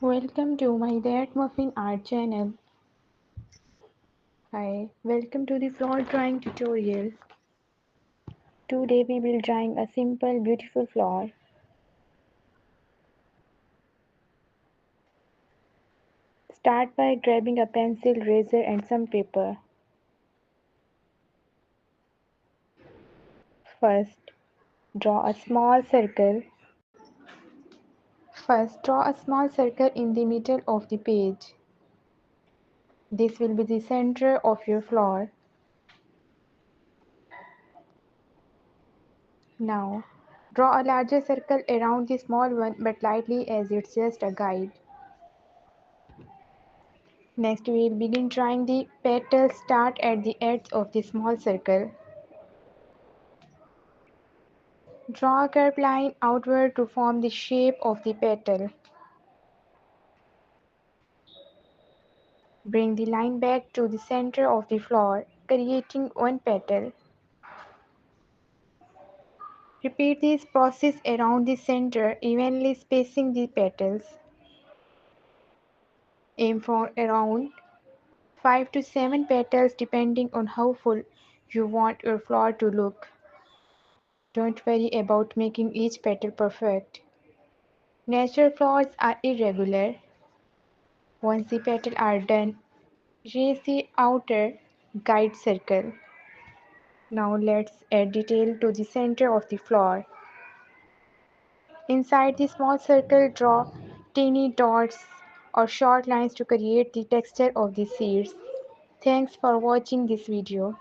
Welcome to my ThatMuffinART channel. Hi, welcome to the flower drawing tutorial. Today we will drawing a simple beautiful flower. Start by grabbing a pencil, razor and some paper. First, draw a small circle. First, draw a small circle in the middle of the page. This will be the center of your flower. Now, draw a larger circle around the small one but lightly as it's just a guide. Next we will begin drawing the petals. Start at the edge of the small circle. Draw a curved line outward to form the shape of the petal. Bring the line back to the center of the flower, creating one petal. Repeat this process around the center, evenly spacing the petals. Aim for around 5 to 7 petals depending on how full you want your flower to look. Don't worry about making each petal perfect. Natural flowers are irregular. Once the petals are done, erase the outer guide circle. Now let's add detail to the center of the flower. Inside the small circle, draw tiny dots or short lines to create the texture of the seeds. Thanks for watching this video.